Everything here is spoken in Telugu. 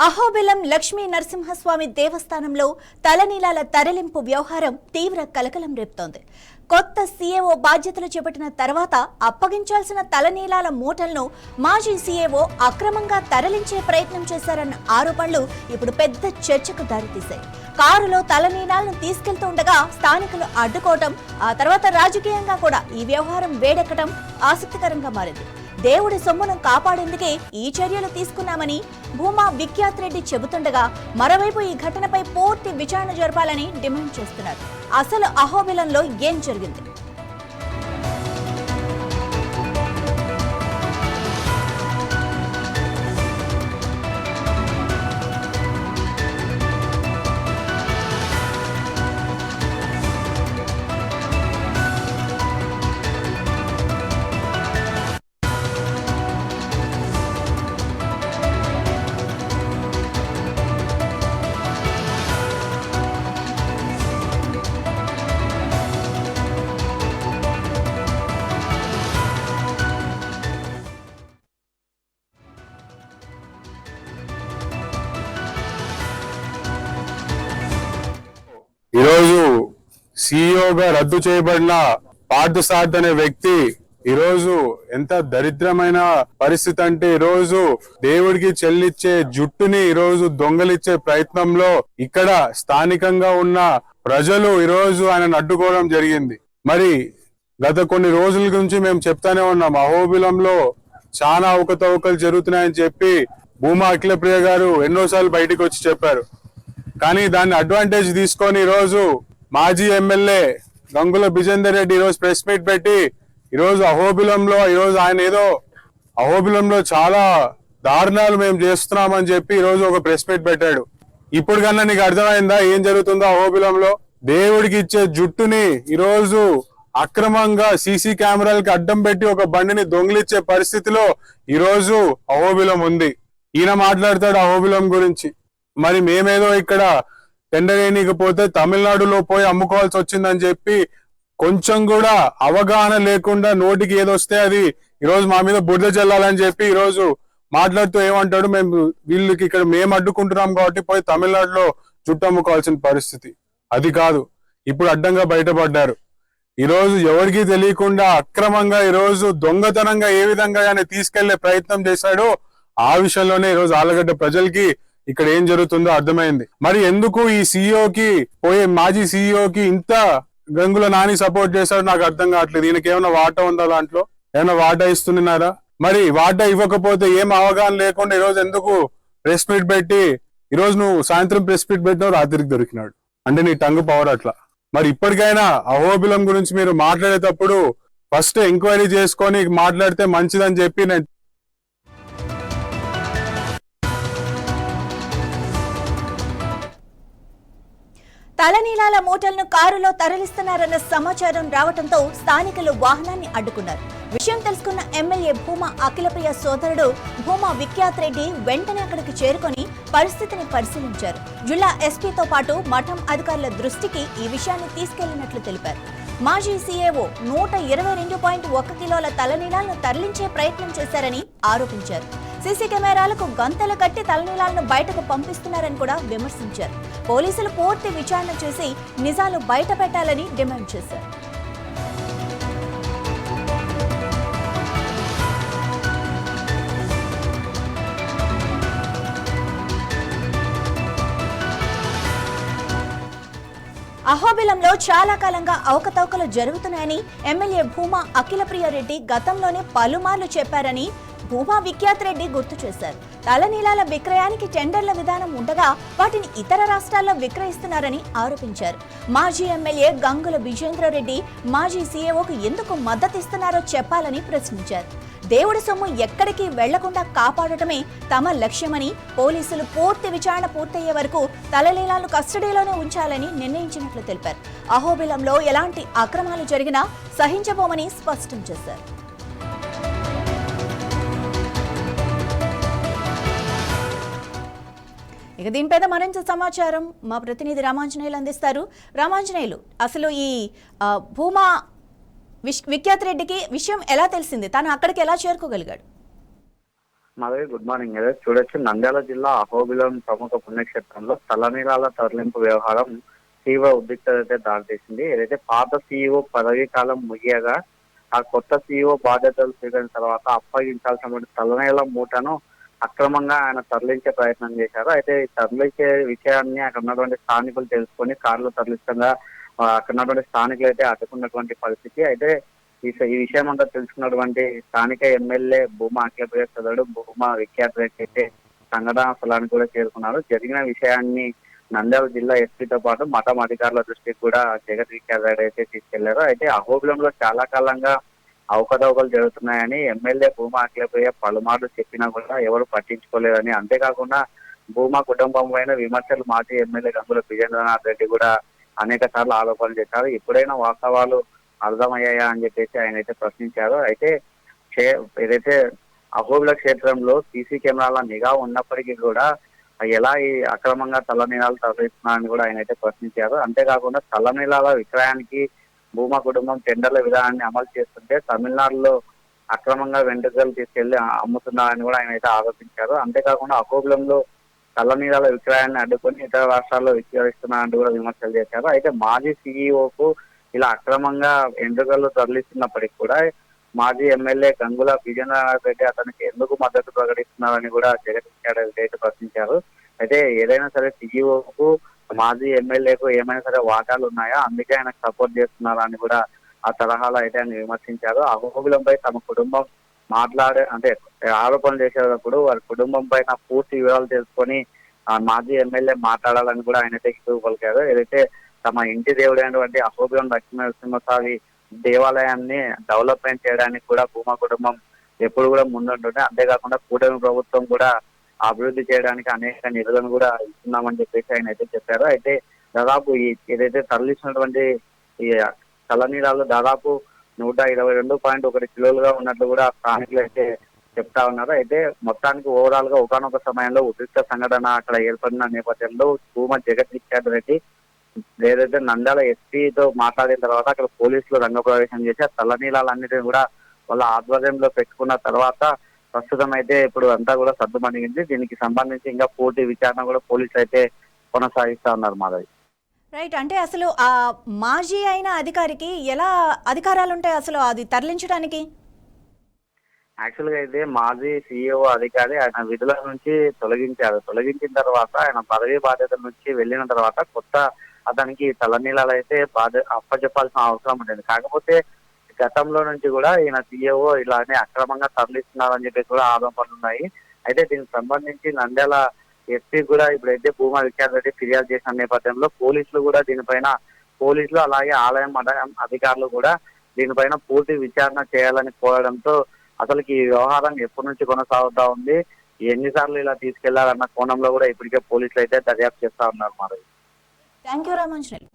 అహోబిలం లక్ష్మీ నరసింహస్వామి దేవస్థానంలో తలనీలాల తరలింపు వ్యవహారం తీవ్ర కలకలం రేపుతోంది. కొత్త సీఏఓ బాధ్యతలు చేపట్టిన తర్వాత అప్పగించాల్సిన తలనీలాల మూటలను మాజీ సీఏఓ అక్రమంగా తరలించే ప్రయత్నం చేశారన్న ఆరోపణలు ఇప్పుడు పెద్ద చర్చకు దారితీశాయి. కారులో తలనీలాలను తీసుకెళ్తుండగా స్థానికులు అడ్డుకోవటం, ఆ తర్వాత రాజకీయంగా కూడా ఈ వ్యవహారం వేడెక్కడం ఆసక్తికరంగా మారింది. దేవుడి సొమ్మును కాపాడేందుకే ఈ చర్యలు తీసుకున్నామని భూమా విఖ్యాత్ రెడ్డి చెబుతుండగా, మరోవైపు ఈ ఘటనపై పూర్తి విచారణ జరపాలని డిమాండ్ చేస్తున్నారు. అసలు అహోబిలంలో ఏం జరిగింది? ఈరోజు సీఈఓగా రద్దు చేయబడిన పార్థసారథి అనే వ్యక్తి ఈరోజు ఎంత దరిద్రమైన పరిస్థితి అంటే, ఈరోజు దేవుడికి చెల్లిచ్చే జుట్టుని ఈరోజు దొంగలిచ్చే ప్రయత్నంలో ఇక్కడ స్థానికంగా ఉన్న ప్రజలు ఈరోజు ఆయనను అడ్డుకోవడం జరిగింది. మరి గత కొన్ని రోజుల నుంచి మేము చెప్తానే ఉన్నాం, అహోబిలంలో చాలా అవకతవకలు జరుగుతున్నాయని చెప్పి భూమా అఖిలప్రియ గారు ఎన్నోసార్లు బయటకు వచ్చి చెప్పారు. కానీ దాన్ని అడ్వాంటేజ్ తీసుకొని ఈరోజు మాజీ ఎమ్మెల్యే గంగుల బిజేందర్ రెడ్డి ఈరోజు ప్రెస్ మీట్ పెట్టి ఈరోజు అహోబిలంలో ఆయన ఏదో అహోబిలంలో చాలా దారుణాలు మేము చేస్తున్నామని చెప్పి ఈరోజు ఒక ప్రెస్ మీట్ పెట్టాడు. ఇప్పుడు కన్నా నీకు అర్థమైందా ఏం జరుగుతుందో అహోబిలంలో? దేవుడికి ఇచ్చే జుట్టుని ఈరోజు అక్రమంగా సీసీ కెమెరాలకి అడ్డం పెట్టి ఒక బండిని దొంగిలిచ్చే పరిస్థితిలో ఈరోజు అహోబిలం ఉంది. ఈయన మాట్లాడతాడు అహోబిలం గురించి. మరి మేమేదో ఇక్కడ టెండర్ వేయకపోతే తమిళనాడులో పోయి అమ్ముకోవాల్సి వచ్చిందని చెప్పి కొంచెం కూడా అవగాహన లేకుండా నోటికి ఏదొస్తే అది ఈరోజు మా మీద బురద చల్లాలని చెప్పి ఈరోజు మాట్లాడుతూ ఏమంటాడు, వీళ్ళకి ఇక్కడ మేము అడ్డుకుంటున్నాం కాబట్టి పోయి తమిళనాడులో చుట్టూ అమ్ముకోవాల్సిన పరిస్థితి. అది కాదు, ఇప్పుడు అడ్డంగా బయటపడ్డారు. ఈరోజు ఎవరికి తెలియకుండా అక్రమంగా ఈరోజు దొంగతనంగా ఏ విధంగా ఆయన తీసుకెళ్లే ప్రయత్నం చేశాడో ఆ విషయంలోనే ఈరోజు ఆలగడ్డ ప్రజలకి ఇక్కడ ఏం జరుగుతుందో అర్థమైంది. మరి ఎందుకు ఈ సీఈఓకి మాజీ సీఈఓకి ఇంత గంగుల నాని సపోర్ట్ చేశాడు నాకు అర్థం కావట్లేదు. ఈయనకి ఏమైనా వాటా ఉందా? దాంట్లో ఏమైనా వాటా ఇస్తున్నారా? మరి వాటా ఇవ్వకపోతే ఏం అవగాహన లేకుండా ఈరోజు ఎందుకు ప్రెస్ మీట్ పెట్టి, ఈరోజు నువ్వు సాయంత్రం ప్రెస్ మీట్ పెట్టినావు, రాత్రికి దొరికినాడు అంటే నీ టంగు పవర్ అట్లా. మరి ఇప్పటికైనా అహోబిలం గురించి మీరు మాట్లాడేటప్పుడు ఫస్ట్ ఎంక్వైరీ చేసుకొని మాట్లాడితే మంచిదని చెప్పి నేను తలనీలాల మూటలను కారులో తరలిస్తున్నారన్న సమాచారం రావడంతో స్థానికులు వాహనాన్ని అడ్డుకున్నారు. విషయం తెలుసుకున్న ఎమ్మెల్యే భూమా అఖిలప్రియ సోదరుడు భూమా విఖ్యాత్ రెడ్డి వెంటనే అక్కడికి చేరుకొని పరిస్థితిని పరిశీలించారు. జిల్లా ఎస్పీతో పాటు మఠం అధికారుల దృష్టికి ఈ విషయాన్ని తీసుకెళ్లినట్లు తెలిపారు. మాజీ సీఏఓ 122.1 కిలోల తలనీలాలను తరలించే ప్రయత్నం చేశారని ఆరోపించారు. సీసీ కెమెరాలకు గంతలు కట్టి తలనీలాలను బయటకు పంపిస్తున్నారని కూడా విమర్శించారు. పోలీసులు పూర్తి విచారణ చేసి నిజాలు బయట పెట్టాలని డిమాండ్ చేశారు. అహోబిలంలో చాలా కాలంగా అవకతవకలు జరుగుతున్నాయని ఎమ్మెల్యే భూమా అఖిలప్రియ రెడ్డి గతంలోనే పలుమార్లు చెప్పారని భూమా విఖ్యాత్ రెడ్డి గుర్తు చేశారు. తలనీలాల విక్రయానికి టెండర్ల విధానం ఉండగా వాటిని ఇతర రాష్ట్రాల్లో విక్రయిస్తున్నారని ఆరోపించారు. మాజీ ఎమ్మెల్యే గంగుల బిజేందర్ రెడ్డి మాజీ సీఏఓకు ఎందుకు మద్దతిస్తున్నారో చెప్పాలని ప్రశ్నించారు. దేవుడి సొమ్ము ఎక్కడికి వెళ్లకుండా కాపాడటమే తమ లక్ష్యమని, పోలీసులు పూర్తి విచారణ పూర్తయ్యే వరకు తలనీలాలను కస్టడీలోనే ఉంచాలని నిర్ణయించినట్లు తెలిపారు. అహోబిలంలో ఎలాంటి అక్రమాలు జరిగినా సహించబోమని స్పష్టం చేశారు. ఇక దీనిపై మరింత సమాచారం మా ప్రతినిధి రామాంజనేయులు అందిస్తారు. రామాంజనేయులు, అసలు ఈ భూమా విఖ్యాత్ రెడ్డికి విషయం ఎలా తెలిసింది? తాను అక్కడికి ఎలా చేరుకోగలిగాడు? Madhavi, good morning. ఏదో చూడొచ్చు, నంద్యాల జిల్లా అహోబిలం ప్రముఖ పుణ్యక్షేత్రంలో తలనీలాల తరలింపు వ్యవహారం తీవ్ర ఉద్రిక్తత దారితీసింది. ఏదైతే పాత సీఈఓ పదవీ కాలం ముగియగా ఆ కొత్త సీఈఓ బాధ్యతలు స్వీకరించిన తర్వాత అప్పగించాల్సిన తలనీల మూటను అక్రమంగా ఆయన తరలించే ప్రయత్నం చేశారు. అయితే ఈ తరలించే విషయాన్ని అక్కడ ఉన్నటువంటి స్థానికులు తెలుసుకొని కారులో తరలిస్తుండగా అక్కడ ఉన్నటువంటి స్థానికులు అయితే అడ్డుకున్నటువంటి పరిస్థితి. అయితే ఈ విషయం అంతా తెలుసుకున్నటువంటి స్థానిక ఎమ్మెల్యే భూమా అఖిలప్రియ సోదరుడు భూమా విఖ్యాత్ రెడ్డి అయితే సంఘటనా స్థలానికి కూడా చేరుకున్నారు. జరిగిన విషయాన్ని నంద్యాల జిల్లా ఎస్పీతో పాటు మఠం అధికారుల దృష్టికి కూడా జగత్ విఖ్యాత్ రెడ్డి అయితే తీసుకెళ్లారు. అయితే అహోబిలంలో చాలా కాలంగా అవకతవకలు జరుగుతున్నాయని ఎమ్మెల్యే భూమా అఖిలప్రియ పలుమార్లు చెప్పినా కూడా ఎవరు పట్టించుకోలేదని, అంతేకాకుండా భూమా కుటుంబం పైన విమర్శలు మాజీ ఎమ్మెల్యే గంగుల విజేంద్రనాథ్ రెడ్డి కూడా అనేక సార్లు ఆరోపణలు చేశారు. ఎప్పుడైనా వాస్తవాలు అర్థమయ్యాయా అని చెప్పేసి ఆయన అయితే ప్రశ్నించారు. అయితే ఏదైతే అహోబిల క్షేత్రంలో సీసీ కెమెరాల నిఘా ఉన్నప్పటికీ కూడా ఎలా ఈ అక్రమంగా తలనీలాలు తరలిస్తున్నారని కూడా ఆయన అయితే ప్రశ్నించారు. అంతేకాకుండా తలనీలాల విక్రయానికి భూమా కుటుంబం టెండర్ల విధానాన్ని అమలు చేస్తుంటే తమిళనాడులో అక్రమంగా వెంట్రుకలు తీసుకెళ్లి అమ్ముతున్నారని కూడా ఆయన అయితే ఆరోపించారు. అంతేకాకుండా అహోబిలంలో తలనీలాల విక్రయాన్ని అడ్డుకొని ఇతర రాష్ట్రాల్లో విక్రయిస్తున్నారని కూడా విమర్శలు చేశారు. అయితే మాజీ సీఈఓకు ఇలా అక్రమంగా ఎంట్రుకలు తరలిస్తున్నప్పటికీ కూడా మాజీ ఎమ్మెల్యే గంగుల విజేంద్రనాథ్ రెడ్డి అతనికి ఎందుకు మద్దతు ప్రకటిస్తున్నారని కూడా జగన్ రెడ్డి ప్రశ్నించారు. అయితే ఏదైనా సరే సీఈఓకు మాజీ ఎమ్మెల్యేకు ఏమైనా సరే వాటాలు ఉన్నాయా, అందుకే ఆయనకు సపోర్ట్ చేస్తున్నారని కూడా ఆ తరహాలో అయితే ఆయన విమర్శించారు. అహోబిలంపై తమ కుటుంబం ఆరోపణలు చేసేటప్పుడు వారి కుటుంబం పైన పూర్తి వివరాలు తెలుసుకొని మాజీ ఎమ్మెల్యే మాట్లాడాలని కూడా ఆయన అయితే హితవు పలికారు. ఏదైతే తమ ఇంటి దేవుడైనటువంటి అహోబిలం లక్ష్మీ నరసింహస్వామి దేవాలయాన్ని డెవలప్మెంట్ చేయడానికి కూడా భూమా కుటుంబం ఎప్పుడు కూడా ముందుంటుంది. అంతేకాకుండా కూటమి ప్రభుత్వం కూడా అభివృద్ధి చేయడానికి అనేక నిధులను కూడా ఇస్తున్నామని చెప్పేసి ఆయన అయితే చెప్పారు. అయితే దాదాపు ఏదైతే తరలిస్తున్నటువంటి ఈ తలనీలాలు దాదాపు 122.1 కిలోలుగా ఉన్నట్లు కూడా స్థానికులు అయితే చెప్తా ఉన్నారు. అయితే మొత్తానికి ఓవరాల్ గా ఒకనొక సమయంలో ఉద్రిక్త సంఘటన అక్కడ ఏర్పడిన నేపథ్యంలో భూమా జగత్ విఖ్యాత్ రెడ్డి ఏదైతే నంద్యాల ఎస్పీతో మాట్లాడిన తర్వాత అక్కడ పోలీసులు రంగప్రవేశం చేసి ఆ తలనీలాలన్నిటిని కూడా వాళ్ళ ఆధ్వర్యంలో పెట్టుకున్న తర్వాత ప్రస్తుతం అయితే ఇప్పుడు అంతా కూడా సర్దుమణిగింది. దీనికి సంబంధించి ఇంకా పూర్తి విచారణ కూడా పోలీసులు అయితే కొనసాగిస్తా ఉన్నారు. మాధవి, రైట్. అంటే అసలు ఆ మాజీ అయిన అధికారికి ఎలా అధికారాలు ఉంటాయి అసలు అది తరలించడానికి? యాక్చువల్ గా అయితే మాజీ సీఈఓ అధికారి ఆయన విధుల నుంచి తొలగించారు. తొలగించిన తర్వాత ఆయన పదవీ బాధ్యతల నుంచి వెళ్ళిన తర్వాత కొత్త అతనికి తలనీలాలు అయితే అప్పచెప్పాల్సిన అవసరం ఉండేది. కాకపోతే గతంలో నుంచి కూడా ఈయన సీఈఓ ఇలానే అక్రమంగా తరలిస్తున్నారని చెప్పేసి కూడా ఆరోపణలు ఉన్నాయి. అయితే దీనికి సంబంధించి నంద్యాల ఎస్పీ కూడా ఇప్పుడైతే భూమా విఖ్యాత్ రెడ్డి ఫిర్యాదు చేసిన నేపథ్యంలో పోలీసులు అలాగే ఆలయం అధికారులు కూడా దీనిపైన పూర్తి విచారణ చేయాలని కోరడంతో అసలుకి ఈ వ్యవహారం ఎప్పటి నుంచి కొనసాగుతా ఉంది, ఎన్నిసార్లు ఇలా తీసుకెళ్లారన్న కోణంలో కూడా ఇప్పటికే పోలీసులు అయితే దర్యాప్తు చేస్తా ఉన్నారు. మరి థ్యాంక్ యూ రామాంజనేయులు.